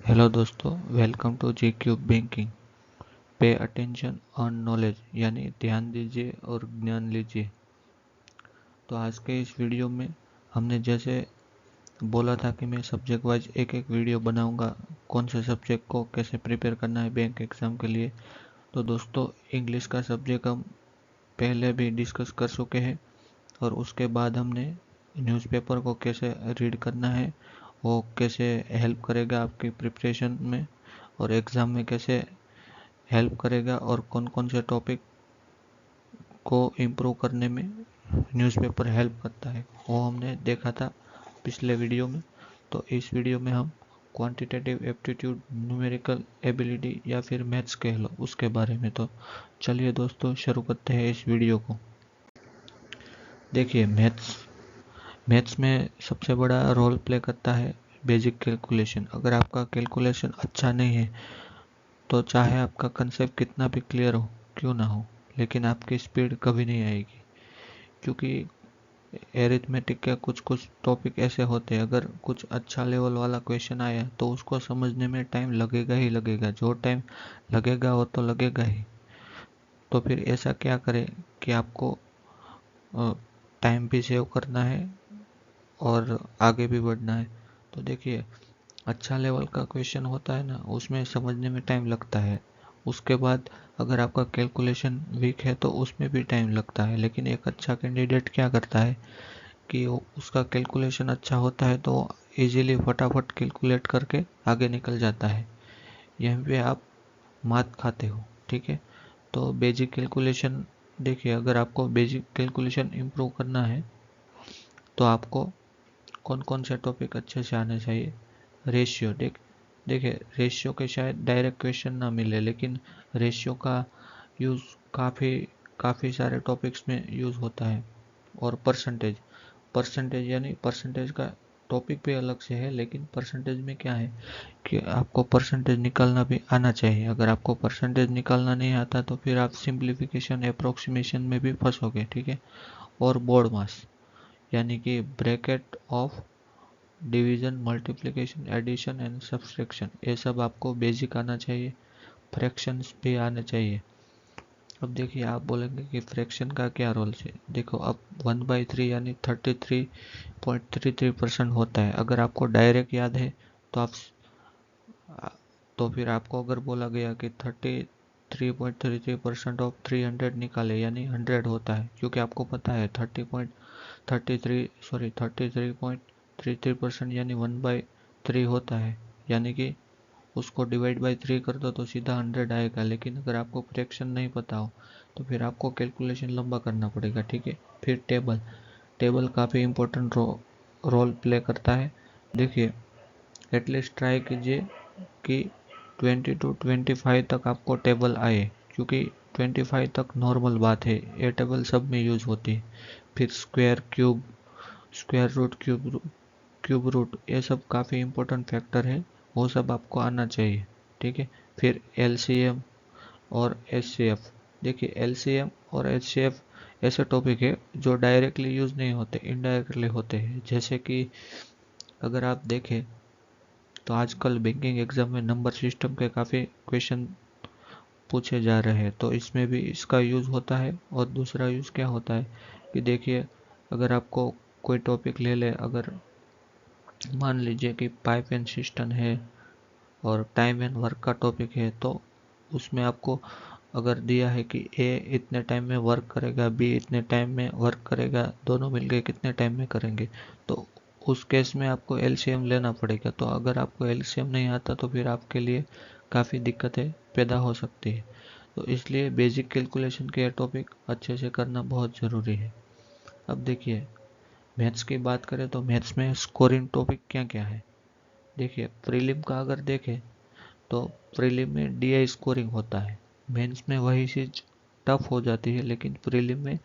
Hello दोस्तों, welcome to G cube banking. Pay attention earn knowledge, यानी ध्यान दीजिए और ज्ञान लीजिए। तो आज के इस वीडियो में हमने जैसे बोला था कि मैं सब्जेक्ट वाइज एक एक वीडियो बनाऊंगा, कौन से सब्जेक्ट को कैसे प्रिपेयर करना है बैंक एग्ज़ाम के लिए। तो दोस्तों, इंग्लिश का सब्जेक्ट हम पहले भी डिस्कस कर चुके हैं और उसके बाद हमने न्यूज़पेपर को कैसे रीड करना है, वो कैसे हेल्प करेगा आपकी प्रिपरेशन में और एग्ज़ाम में कैसे हेल्प करेगा और कौन कौन से टॉपिक को इम्प्रूव करने में न्यूज़पेपर हेल्प करता है, वो हमने देखा था पिछले वीडियो में। तो इस वीडियो में हम क्वांटिटेटिव एप्टीट्यूड, न्यूमेरिकल एबिलिटी या फिर मैथ्स कह लो, उसके बारे में। तो चलिए दोस्तों, शुरू करते हैं इस वीडियो को। देखिए, मैथ्स में सबसे बड़ा रोल प्ले करता है बेसिक कैलकुलेशन। अगर आपका कैलकुलेशन अच्छा नहीं है तो चाहे आपका कंसेप्ट कितना भी क्लियर हो क्यों ना हो, लेकिन आपकी स्पीड कभी नहीं आएगी। क्योंकि एरिथमेटिक के कुछ कुछ टॉपिक ऐसे होते हैं, अगर कुछ अच्छा लेवल वाला क्वेश्चन आया तो उसको समझने में टाइम लगेगा ही लगेगा। जो टाइम लगेगा वो तो लगेगा ही। तो फिर ऐसा क्या करें कि आपको टाइम भी सेव करना है और आगे भी बढ़ना है। तो देखिए, अच्छा लेवल का क्वेश्चन होता है ना, उसमें समझने में टाइम लगता है। उसके बाद अगर आपका कैलकुलेशन वीक है तो उसमें भी टाइम लगता है। लेकिन एक अच्छा कैंडिडेट क्या करता है कि उसका कैलकुलेशन अच्छा होता है तो इजीली फटाफट कैलकुलेट करके आगे निकल जाता है। यहीं पे आप मात खाते हो, ठीक है। तो बेसिक कैलकुलेशन, देखिए, अगर आपको बेसिक कैलकुलेशन इम्प्रूव करना है तो आपको कौन कौन से टॉपिक अच्छे से आने चाहिए। रेशियो, देखिए, रेशियो के शायद डायरेक्ट क्वेश्चन ना मिले, लेकिन रेशियो का यूज़ काफ़ी काफ़ी सारे टॉपिक्स में यूज़ होता है। और परसेंटेज यानी परसेंटेज का टॉपिक भी अलग से है, लेकिन परसेंटेज में क्या है कि आपको परसेंटेज निकालना भी आना चाहिए। अगर आपको परसेंटेज निकालना नहीं आता तो फिर आप सिंप्लीफिकेशन, अप्रोक्सीमेशन में भी फंसोगे, ठीक है। और बोर्ड मास, यानी कि bracket of division, multiplication, addition and subtraction, ये सब आपको बेसिक आना चाहिए। फ्रैक्शंस भी आने चाहिए। अब देखिए, आप बोलेंगे कि फ्रैक्शन का क्या रोल है। देखो, अब 1/3 यानी 33.33% होता है। अगर आपको डायरेक्ट याद है तो आप तो फिर आपको अगर बोला गया कि 33.33% ऑफ 300 निकाले, यानी 100 होता है। क्योंकि आपको पता है 33.33% यानी 1/3 होता है, यानी कि उसको डिवाइड बाई 3 कर दो तो सीधा 100 आएगा। लेकिन अगर आपको फ्रैक्शन नहीं पता हो तो फिर आपको कैलकुलेशन लंबा करना पड़ेगा, ठीक है। फिर टेबल काफ़ी इम्पोर्टेंट रोल प्ले करता है। देखिए, एटलीस्ट ट्राई कीजिए कि 20 to 25 तक आपको टेबल आए, क्योंकि 25 तक नॉर्मल बात है, ये टेबल सब में यूज होती है। फिर स्क्वायर रूट, क्यूब रूट, ये सब काफ़ी इम्पोर्टेंट फैक्टर है, वो सब आपको आना चाहिए, ठीक है। फिर एलसीएम और एचसीएफ। देखिए, एलसीएम और एचसीएफ ऐसे टॉपिक है जो डायरेक्टली यूज नहीं होते, इनडायरेक्टली होते हैं। जैसे कि अगर आप देखें तो आजकल बैंकिंग एग्जाम में नंबर सिस्टम के काफ़ी क्वेश्चन पूछे जा रहे हैं, तो इसमें भी इसका यूज़ होता है। और दूसरा यूज़ क्या होता है कि देखिए, अगर आपको कोई टॉपिक ले ले, अगर मान लीजिए कि पाइप एंड सिस्टम है और टाइम एंड वर्क का टॉपिक है, तो उसमें आपको अगर दिया है कि ए इतने टाइम में वर्क करेगा, बी इतने टाइम में वर्क करेगा, दोनों मिलके कितने टाइम में करेंगे, तो उस केस में आपको एलसीएम लेना पड़ेगा। तो अगर आपको एलसीएम नहीं आता तो फिर आपके लिए काफ़ी दिक्कतें पैदा हो सकती है। तो इसलिए बेसिक कैलकुलेशन के टॉपिक अच्छे से करना बहुत ज़रूरी है। अब देखिए, मैथ्स की बात करें तो मैथ्स में स्कोरिंग टॉपिक क्या क्या है। देखिए, प्रीलिम का अगर देखें तो प्रीलिम में डीआई स्कोरिंग होता है। मेंस में वही चीज़ टफ हो जाती है, लेकिन प्रीलिम में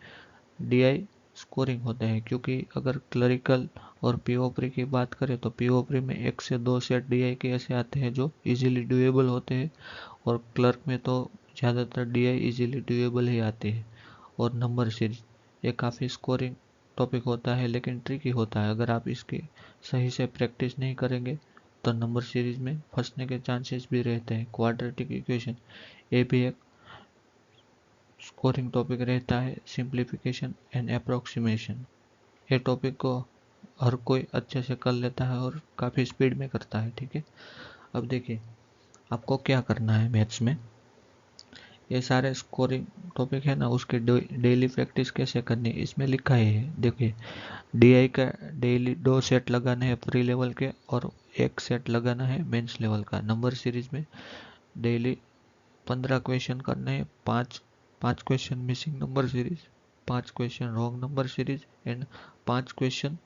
डीआई स्कोरिंग होता है। क्योंकि अगर क्लरिकल और पीओप्री की बात करें तो पीओप्री में 1 से 2 सेट डीआई के ऐसे आते हैं जो इजीली डुएबल होते हैं, और क्लर्क में तो ज़्यादातर डीआई इजीली डुएबल ही आती है। और नंबर सीरीज, ये काफ़ी स्कोरिंग टॉपिक होता है, लेकिन ट्रिकी होता है। अगर आप इसकी सही से प्रैक्टिस नहीं करेंगे तो नंबर सीरीज में फंसने के चांसेस भी रहते हैं। क्वाड्रेटिक इक्वेशन, ये भी एक स्कोरिंग टॉपिक रहता है। सिंप्लीफिकेशन एंड अप्रोक्सीमेशन, ये टॉपिक को हर कोई अच्छे से कर लेता है और काफ़ी स्पीड में करता है। ठीक है, अब देखिए आपको क्या करना है मैथ्स में। ये सारे स्कोरिंग टॉपिक है ना, उसकी डेली प्रैक्टिस कैसे करनी है इसमें लिखा ही है। देखिए डीआई का डेली 2 सेट लगाने हैं प्री लेवल के और 1 सेट लगाना है मेंस लेवल का। नंबर सीरीज में डेली 15 क्वेश्चन करने हैं, 5 question missing number series, 5 question wrong number series and 5 question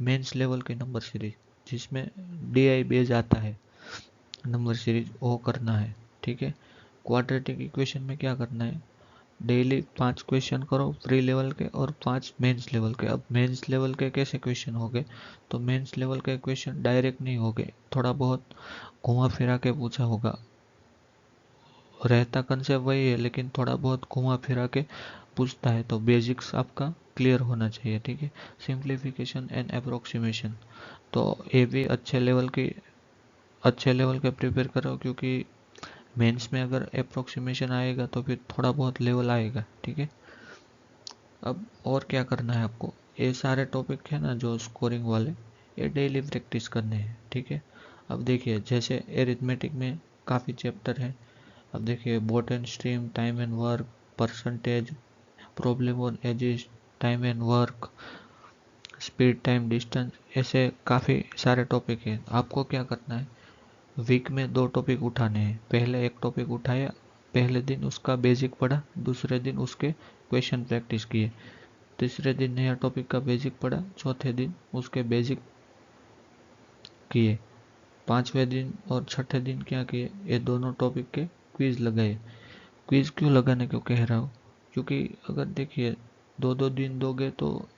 mains level के नंबर सीरीज जिसमें डीआई बेस आता है नंबर सीरीज, वो करना है। ठीक है, क्वाड्रेटिक इक्वेशन में क्या करना है, डेली 5 क्वेश्चन करो प्री लेवल के और 5 मेंस लेवल के। अब मेंस लेवल के कैसे क्वेश्चन हो गए, तो मेंस लेवल के क्वेश्चन डायरेक्ट नहीं हो गए, थोड़ा बहुत घुमा फिरा के पूछा होगा। रहता कंसेप्ट वही है लेकिन थोड़ा बहुत घुमा फिरा के पूछता है, तो बेसिक्स आपका क्लियर होना चाहिए। ठीक है, सिंप्लीफिकेशन एंड अप्रोक्सीमेशन, तो ये भी अच्छे लेवल के प्रिपेयर करो, क्योंकि मेंस में अगर अप्रोक्सीमेशन आएगा तो फिर थोड़ा बहुत लेवल आएगा। ठीक है, अब और क्या करना है आपको, ये सारे टॉपिक है ना जो स्कोरिंग वाले, ये डेली प्रैक्टिस करने हैं। ठीक है, अब देखिए जैसे एरिथमेटिक में काफ़ी चैप्टर है। अब देखिए boat and stream, time and work, percentage, problem on edges, time and work, speed time distance, ऐसे काफ़ी सारे टॉपिक हैं। आपको क्या करना है, वीक में 2 टॉपिक उठाने हैं। पहले एक टॉपिक उठाया, पहले दिन उसका बेसिक पढ़ा, दूसरे दिन उसके क्वेश्चन प्रैक्टिस किए, तीसरे दिन नया टॉपिक का बेसिक पढ़ा, चौथे दिन उसके बेसिक किए, पांचवें दिन और छठे दिन क्या किए, ये दोनों टॉपिक के क्विज लगाए। क्विज क्यों लगाने को कह रहा हूँ, क्योंकि अगर देखिए 2-2 दिन दोगे तो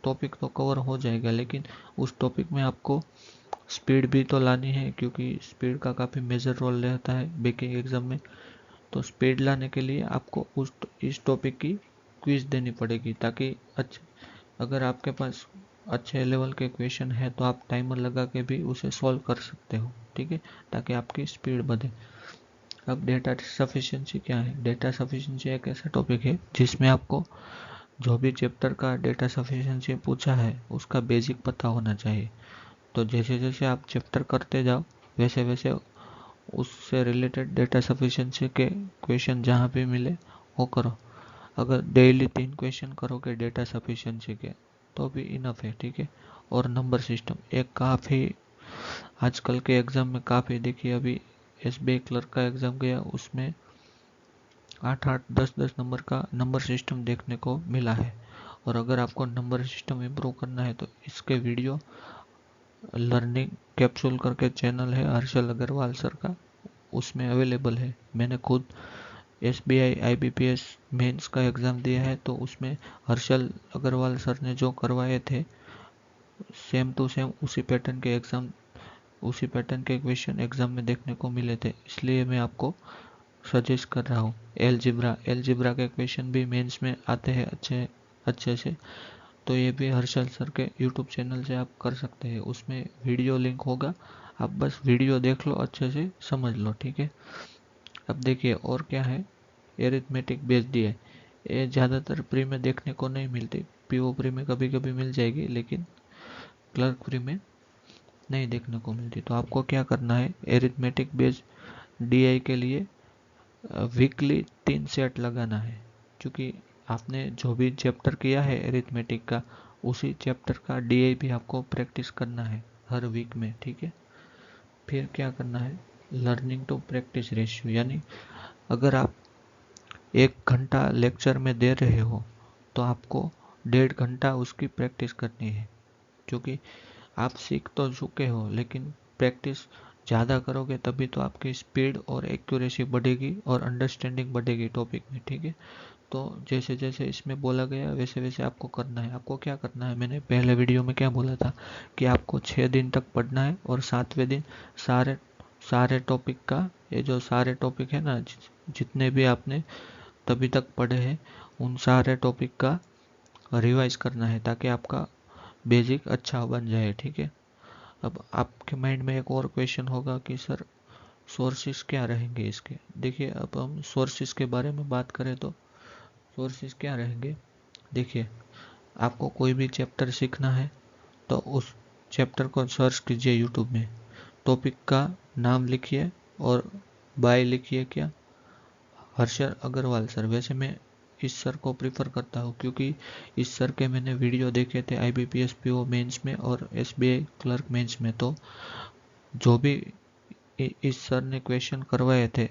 टॉपिक तो कवर हो जाएगा, लेकिन उस टॉपिक में आपको स्पीड भी तो लानी है, क्योंकि स्पीड का काफ़ी मेजर रोल रहता है बेकिंग एग्जाम में। तो स्पीड लाने के लिए आपको इस टॉपिक की क्विज देनी पड़ेगी, ताकि अगर आपके पास अच्छे लेवल के क्वेश्चन है तो आप टाइमर लगा के भी उसे सॉल्व कर सकते हो। ठीक है, ताकि आपकी स्पीड बढ़े। अब डेटा सफिशिएंसी क्या है, डेटा सफिशिएंसी एक ऐसा टॉपिक है जिसमें आपको जो भी चैप्टर का डेटा सफिशिएंसी पूछा है उसका बेसिक पता होना चाहिए। तो जैसे जैसे आप चैप्टर करते जाओ वैसे वैसे उससे रिलेटेड डेटा सफिशिएंसी के क्वेश्चन जहाँ भी मिले वो करो। अगर डेली 3 क्वेश्चन करोगे डेटा सफिशिएंसी के तो भी इनफ है। ठीक है, और नंबर सिस्टम एक काफ़ी आजकल के एग्ज़ाम में काफ़ी, देखिए अभी एसबीआई क्लर्क का एग्ज़ाम गया, उसमें 8-8, 10-10 नंबर का नंबर सिस्टम देखने को मिला है। और अगर आपको नंबर सिस्टम इम्प्रूव करना है तो इसके वीडियो लर्निंग कैप्सूल करके चैनल है हर्षल अग्रवाल सर का, उसमें अवेलेबल है। मैंने खुद एसबीआई आईबीपीएस मेंस का एग्ज़ाम दिया है, तो उसमें हर्षल अग्रवाल सर ने जो करवाए थे सेम टू सेम उसी पैटर्न के क्वेश्चन एग्ज़ाम में देखने को मिले थे, इसलिए मैं आपको सजेस्ट कर रहा हूँ। एलजिब्रा के क्वेश्चन भी मेंस में आते हैं अच्छे से, तो ये भी हर्षल सर के यूट्यूब चैनल से आप कर सकते हैं, उसमें वीडियो लिंक होगा, आप बस वीडियो देख लो, अच्छे से समझ लो। ठीक है, अब देखिए और क्या है, एरिथमेटिक बेस डी है, ये ज़्यादातर प्री में देखने को नहीं मिलती, पीओ प्री में कभी कभी मिल जाएगी लेकिन क्लर्क प्री में नहीं देखने को मिलती। तो आपको क्या करना है, एरिथमेटिक बेस डीआई के लिए वीकली 3 सेट लगाना है, क्योंकि आपने जो भी चैप्टर किया है एरिथमेटिक का उसी चैप्टर का डीआई भी आपको प्रैक्टिस करना है हर वीक में। ठीक है, फिर क्या करना है, लर्निंग टू प्रैक्टिस रेशियो, यानी अगर आप 1 घंटा लेक्चर में दे रहे हो तो आपको 1.5 घंटा उसकी प्रैक्टिस करनी है, क्योंकि आप सीख तो चुके हो लेकिन प्रैक्टिस ज़्यादा करोगे तभी तो आपकी स्पीड और एक्यूरेसी बढ़ेगी और अंडरस्टैंडिंग बढ़ेगी टॉपिक में। ठीक है, तो जैसे जैसे इसमें बोला गया वैसे वैसे आपको करना है। आपको क्या करना है, मैंने पहले वीडियो में क्या बोला था कि आपको 6 दिन तक पढ़ना है और 7वें दिन सारे टॉपिक का, ये जो सारे टॉपिक है ना जितने भी आपने तभी तक पढ़े हैं उन सारे टॉपिक का रिवाइज करना है, ताकि आपका बेसिक अच्छा बन जाए। ठीक है, अब आपके माइंड में एक और क्वेश्चन होगा कि सर सोर्सेस क्या रहेंगे इसके। देखिए, अब हम सोर्सेस के बारे में बात करें तो सोर्सेस क्या रहेंगे। देखिए, आपको कोई भी चैप्टर सीखना है तो उस चैप्टर को सर्च कीजिए यूट्यूब में, टॉपिक का नाम लिखिए और बाय लिखिए क्या, हर्षल अग्रवाल सर। वैसे मैं इस सर को प्रीफर करता हूँ क्योंकि इस सर के मैंने वीडियो देखे थे IBPS PO मेंस में और SBI क्लर्क मेंस में। तो जो भी इस सर ने क्वेश्चन करवाए थे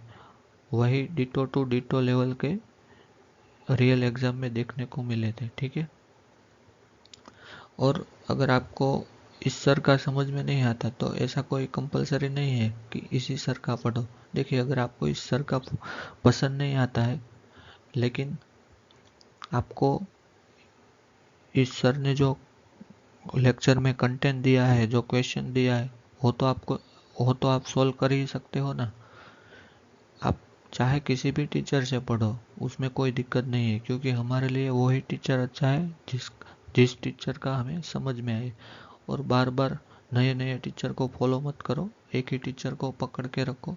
वही डिटो टू डिटो लेवल के रियल एग्जाम में देखने को मिले थे। ठीक है, और अगर आपको इस सर का समझ में नहीं आता तो ऐसा कोई कंपलसरी नहीं है कि इसी सर का पढ़ो। देखिए, अगर आपको इस सर का पसंद नहीं आता है लेकिन आपको इस सर ने जो लेक्चर में कंटेंट दिया है, जो क्वेश्चन दिया है, वो तो आप सोल्व कर ही सकते हो ना। आप चाहे किसी भी टीचर से पढ़ो, उसमें कोई दिक्कत नहीं है क्योंकि हमारे लिए वही टीचर अच्छा है जिस टीचर का हमें समझ में आए। और बार बार नए नए टीचर को फॉलो मत करो, एक ही टीचर को पकड़ के रखो,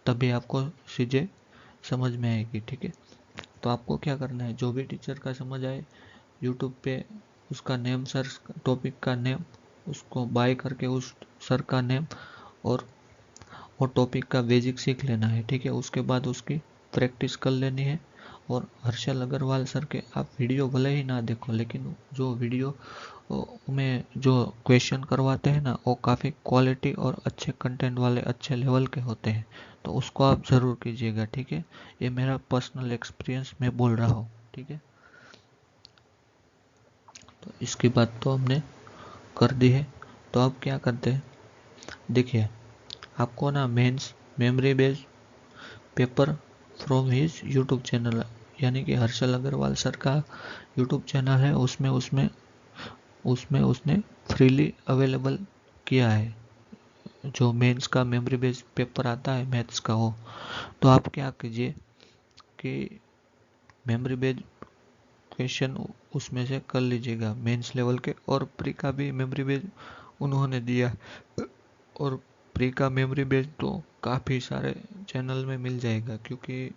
तभी आपको चीज़ें समझ में आएगी। ठीक है, तो आपको क्या करना है, जो भी टीचर का समझ आए यूट्यूब पे उसका नेम सर्च, टॉपिक का नेम, उसको बाय करके उस सर का नेम और वो टॉपिक का बेसिक सीख लेना है। ठीक है, उसके बाद उसकी प्रैक्टिस कर लेनी है। और हर्षल अग्रवाल सर के आप वीडियो भले ही ना देखो, लेकिन जो वीडियो में जो क्वेश्चन करवाते हैं ना, वो काफ़ी क्वालिटी और अच्छे कंटेंट वाले, अच्छे लेवल के होते हैं। तो उसको आप ज़रूर कीजिएगा। ठीक है, ये मेरा पर्सनल एक्सपीरियंस मैं बोल रहा हूँ। ठीक है, तो इसकी बात तो हमने कर दी है। तो अब क्या करते हैं, देखिए, आपको ना mains memory based paper from his YouTube channel, यानी कि हर्षल अग्रवाल सर का यूट्यूब चैनल है, उसमें उसमें उसमें उसने फ्रीली अवेलेबल किया है जो मेंस का मेमोरी बेस्ड पेपर आता है मैथ्स का वो। तो आप क्या कीजिए कि मेमोरी बेस्ड क्वेश्चन उसमें से कर लीजिएगा मेंस लेवल के, और प्री का भी मेमोरी बेस्ड उन्होंने दिया। और प्री का मेमोरी बेस्ड तो काफ़ी सारे चैनल में मिल जाएगा क्योंकि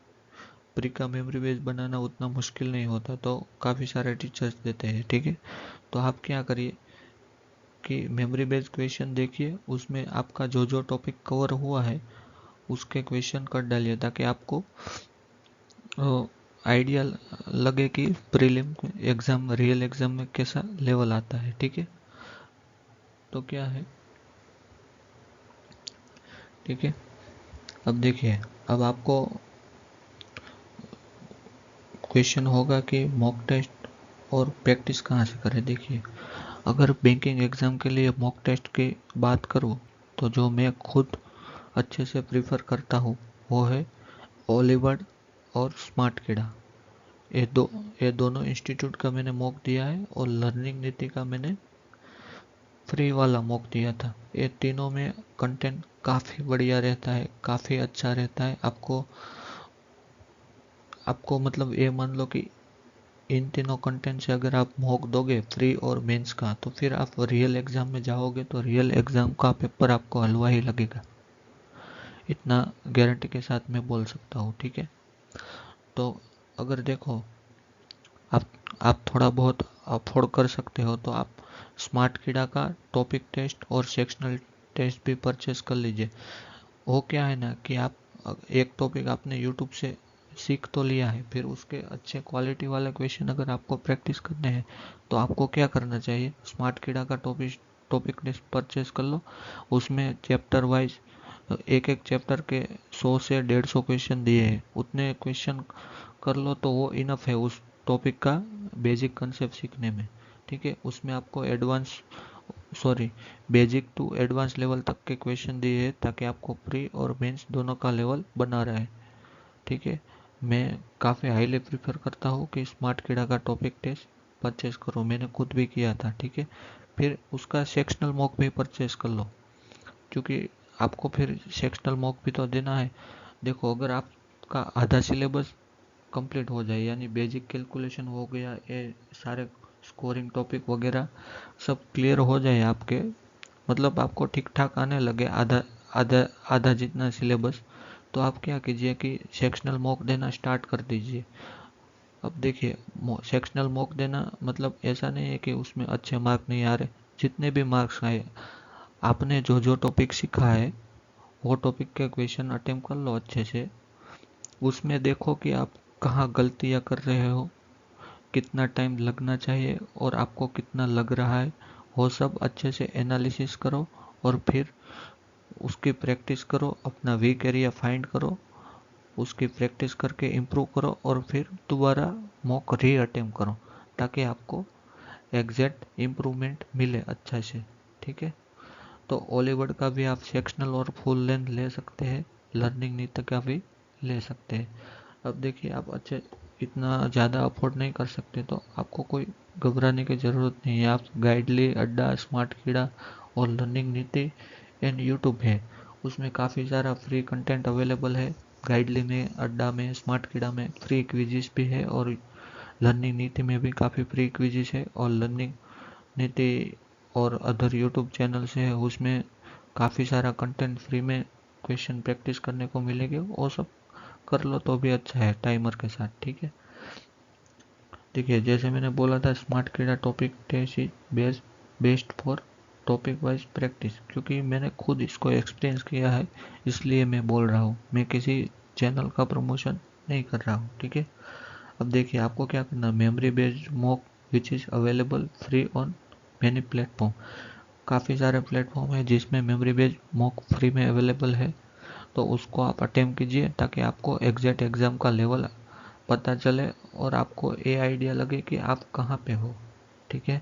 प्री का मेमोरी बेस बनाना उतना मुश्किल नहीं होता, तो काफ़ी सारे टीचर्स देते हैं। ठीक है, तो आप क्या करिए कि मेमोरी बेस्ड क्वेश्चन देखिए, उसमें आपका जो जो टॉपिक कवर हुआ है उसके क्वेश्चन कर डालिए ताकि आपको आइडिया लगे कि प्रीलिम एग्ज़ाम, रियल एग्ज़ाम में कैसा लेवल आता है। ठीक है, तो क्या है, ठीक है, अब देखिए, अब आपको क्वेश्चन होगा कि मॉक टेस्ट और प्रैक्टिस कहाँ से करें। देखिए, अगर बैंकिंग एग्ज़ाम के लिए मॉक टेस्ट की बात करूँ तो जो मैं खुद अच्छे से प्रीफर करता हूँ वो है ओलिवर्ड और स्मार्टकिडा। ये दोनों इंस्टीट्यूट का मैंने मॉक दिया है और लर्निंग नीति का मैंने फ्री वाला मॉक दिया था। ये तीनों में कंटेंट काफ़ी बढ़िया रहता है, काफ़ी अच्छा रहता है। आपको मतलब ये मान लो कि इन तीनों कंटेंट से अगर आप मॉक दोगे फ्री और मेंस का, तो फिर आप रियल एग्ज़ाम में जाओगे तो रियल एग्ज़ाम का पेपर आपको हलवा ही लगेगा, इतना गारंटी के साथ मैं बोल सकता हूँ। ठीक है, तो अगर देखो आप आप थोड़ा बहुत अफोर्ड कर सकते हो तो आप स्मार्ट कीड़ा का टॉपिक टेस्ट और सेक्शनल टेस्ट भी परचेस कर लीजिए। वो क्या है ना कि आप एक टॉपिक आपने यूट्यूब से सीख तो लिया है, फिर उसके अच्छे क्वालिटी वाले क्वेश्चन अगर आपको प्रैक्टिस करने हैं तो आपको क्या करना चाहिए, स्मार्ट कीड़ा का टॉपिक टेस्ट परचेस कर लो। उसमें चैप्टर वाइज एक एक चैप्टर के 100 से 150 क्वेश्चन दिए हैं, उतने क्वेश्चन कर लो तो वो इनफ है उस टॉपिक का बेसिक कंसेप्ट सीखने में। ठीक है, उसमें आपको बेसिक टू एडवांस लेवल तक के क्वेश्चन दिए हैं ताकि आपको प्री और मेंस दोनों का लेवल बना रहे। ठीक है, मैं काफ़ी हाईली प्रीफर करता हूँ कि स्मार्ट कीड़ा का टॉपिक टेस्ट परचेस करो, मैंने खुद भी किया था। ठीक है, फिर उसका सेक्शनल मॉक भी परचेस कर लो क्योंकि आपको फिर सेक्शनल मॉक भी तो देना है। देखो, अगर आपका आधा सिलेबस कंप्लीट हो जाए, यानी बेसिक कैलकुलेशन हो गया, ये सारे स्कोरिंग टॉपिक वगैरह सब क्लियर हो जाए आपके, मतलब आपको ठीक ठाक आने लगे आधा आधा आधा जितना सिलेबस, तो आप क्या कीजिए कि सेक्शनल मॉक देना स्टार्ट कर दीजिए। अब देखिए, सेक्शनल मॉक देना मतलब ऐसा नहीं है कि उसमें अच्छे मार्क नहीं आ रहे। जितने भी मार्क्स आए, आपने जो जो टॉपिक सीखा है वो टॉपिक के क्वेश्चन अटेम्प्ट कर लो अच्छे से। उसमें देखो कि आप कहाँ गलतियाँ कर रहे हो, कितना टाइम लगना चाहिए और आपको कितना लग रहा है, वो सब अच्छे से एनालिसिस करो और फिर उसकी प्रैक्टिस करो, अपना वीक एरिया फाइंड करो, उसकी प्रैक्टिस करके इम्प्रूव करो और फिर दोबारा मॉक री अटेम्प्ट करो, ताकि आपको एग्जैक्ट इम्प्रूवमेंट मिले अच्छा से। ठीक है, तो ओलीवर्ड का भी आप सेक्शनल और फुल लेंथ ले सकते हैं, लर्निंग नीति का भी ले सकते हैं। अब देखिए, आप अच्छे इतना ज़्यादा अफोर्ड नहीं कर सकते तो आपको कोई घबराने की ज़रूरत नहीं है। आप गाइडली, अड्डा, स्मार्ट कीड़ा और लर्निंग नीति एंड यूट्यूब है, उसमें काफ़ी सारा फ्री कंटेंट अवेलेबल है। गाइडली में, अड्डा में, स्मार्ट कीड़ा में फ्री क्विजिस भी है और लर्निंग नीति में भी काफ़ी फ्री क्विजिस है। और लर्निंग नीति और अदर यूट्यूब चैनल से है, उसमें काफ़ी सारा कंटेंट फ्री में क्वेश्चन प्रैक्टिस करने को मिलेगी। वो सब कर लो तो भी अच्छा है टाइमर के साथ। ठीक है, देखिए जैसे मैंने बोला था, Smartkeeda topic test is best for topic wise practice, क्योंकि मैंने खुद इसको एक्सपीरियंस किया है, इसलिए मैं बोल रहा हूँ। मैं किसी चैनल का प्रमोशन नहीं कर रहा हूँ। ठीक है, अब देखिए आपको क्या करना, memory based mock which is available free on many platform. काफ़ी सारे प्लेटफॉर्म है जिसमें मेमोरी बेस्ड मॉक फ्री में अवेलेबल है, तो उसको आप अटेम्प्ट कीजिए ताकि आपको एग्जैक्ट एग्ज़ाम का लेवल पता चले और आपको ये आइडिया लगे कि आप कहाँ पे हो। ठीक है,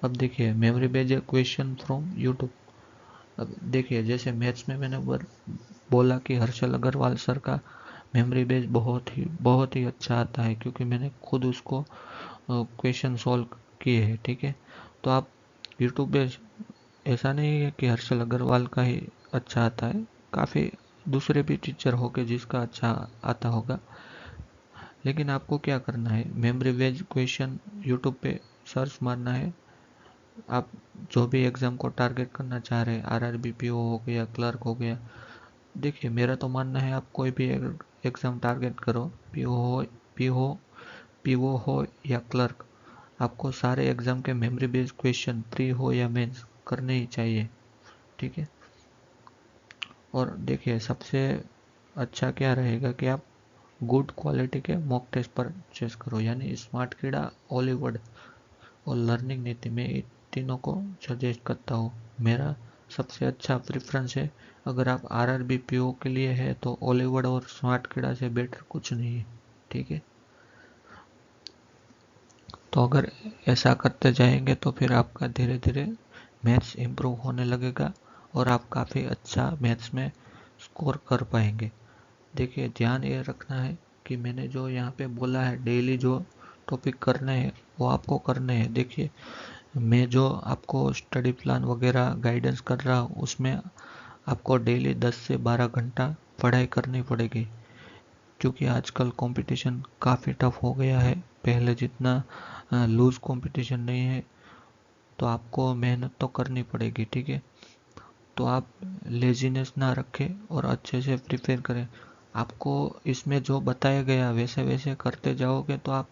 अब देखिए memory based question from YouTube. अब देखिए, जैसे मैथ्स में मैंने बोला कि हर्षल अग्रवाल सर का मेमोरी बेस बहुत ही अच्छा आता है, क्योंकि मैंने खुद उसको क्वेश्चन सॉल्व किए हैं। ठीक है, तो आप यूट्यूब पे, ऐसा नहीं है कि हर्षल अग्रवाल का ही अच्छा आता है, काफ़ी दूसरे भी टीचर होंगे जिसका अच्छा आता होगा। लेकिन आपको क्या करना है, मेमोरी बेस्ड क्वेश्चन यूट्यूब पे सर्च मारना है। आप जो भी एग्ज़ाम को टारगेट करना चाह रहे हैं, आरआरबी, पीओ हो गया, क्लर्क हो गया। देखिए, मेरा तो मानना है आप कोई भी एग्ज़ाम टारगेट करो, पीओ पीओ हो या क्लर्क, आपको सारे एग्ज़ाम के मेमोरी बेस्ड क्वेश्चन प्री हो या मेंस करने ही चाहिए। ठीक है, और देखिए सबसे अच्छा क्या रहेगा कि आप गुड क्वालिटी के मॉक टेस्ट परचेस करो, यानी स्मार्ट कीड़ा, ओलीवर्ड और लर्निंग नीति में इन तीनों को सजेस्ट करता हूँ। मेरा सबसे अच्छा प्रेफरेंस है। अगर आप आरआरबी पीओ के लिए है तो ओलीवर्ड और स्मार्ट कीड़ा से बेटर कुछ नहीं है। ठीक है, तो अगर ऐसा करते जाएंगे तो फिर आपका धीरे धीरे मैथ्स इम्प्रूव होने लगेगा और आप काफ़ी अच्छा मैथ्स में स्कोर कर पाएंगे। देखिए, ध्यान ये रखना है कि मैंने जो यहाँ पे बोला है, डेली जो टॉपिक करने हैं वो आपको करने हैं। देखिए, मैं जो आपको स्टडी प्लान वगैरह गाइडेंस कर रहा हूँ, उसमें आपको डेली 10 से 12 घंटा पढ़ाई करनी पड़ेगी, क्योंकि आजकल कंपटीशन काफ़ी टफ हो गया है। पहले जितना लूज कंपटीशन नहीं है, तो आपको मेहनत तो करनी पड़ेगी। ठीक है, तो आप लेजीनेस ना रखें और अच्छे से प्रिपेयर करें। आपको इसमें जो बताया गया वैसे वैसे करते जाओगे तो आप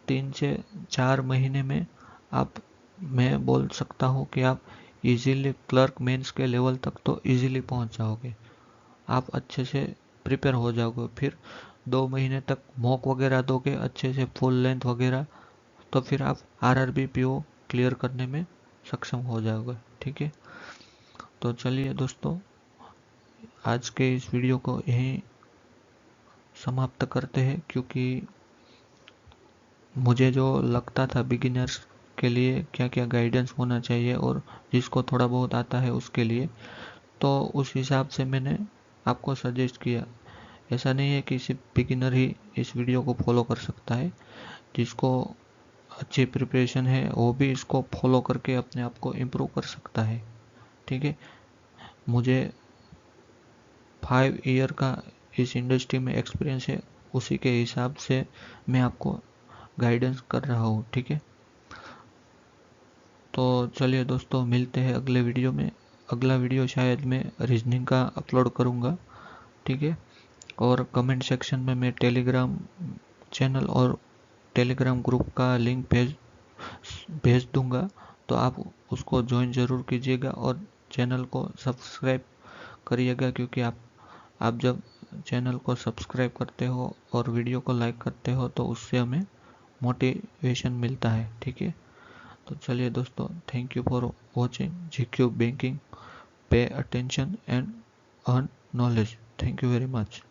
3 से 4 महीने में आप, मैं बोल सकता हूँ कि आप इजीली क्लर्क मेंस के लेवल तक तो इजीली पहुँच जाओगे। आप अच्छे से प्रिपेयर हो जाओगे। फिर 2 महीने तक मॉक वगैरह दोगे अच्छे से, फुल लेंथ वगैरह, तो फिर आप आरआरबी पीओ क्लियर करने में सक्षम हो जाओगे। ठीक है, तो चलिए दोस्तों, आज के इस वीडियो को यहीं समाप्त करते हैं, क्योंकि मुझे जो लगता था बिगिनर्स के लिए क्या क्या गाइडेंस होना चाहिए और जिसको थोड़ा बहुत आता है उसके लिए, तो उस हिसाब से मैंने आपको सजेस्ट किया। ऐसा नहीं है कि सिर्फ बिगिनर ही इस वीडियो को फॉलो कर सकता है, जिसको अच्छी प्रिपरेशन है वो भी इसको फॉलो करके अपने आप को इम्प्रूव कर सकता है। ठीक है, मुझे 5 ईयर का इस इंडस्ट्री में एक्सपीरियंस है, उसी के हिसाब से मैं आपको गाइडेंस कर रहा हूँ। ठीक है, तो चलिए दोस्तों, मिलते हैं अगले वीडियो में। अगला वीडियो शायद मैं रीजनिंग का अपलोड करूँगा, ठीक है। और कमेंट सेक्शन में मैं टेलीग्राम चैनल और टेलीग्राम ग्रुप का लिंक भेज दूंगा, तो आप उसको ज्वाइन ज़रूर कीजिएगा और चैनल को सब्सक्राइब करिएगा, क्योंकि आप जब चैनल को सब्सक्राइब करते हो और वीडियो को लाइक करते हो तो उससे हमें मोटिवेशन मिलता है, ठीक है। तो चलिए दोस्तों, thank you for watching GQ banking, pay attention and earn knowledge. Thank you very much.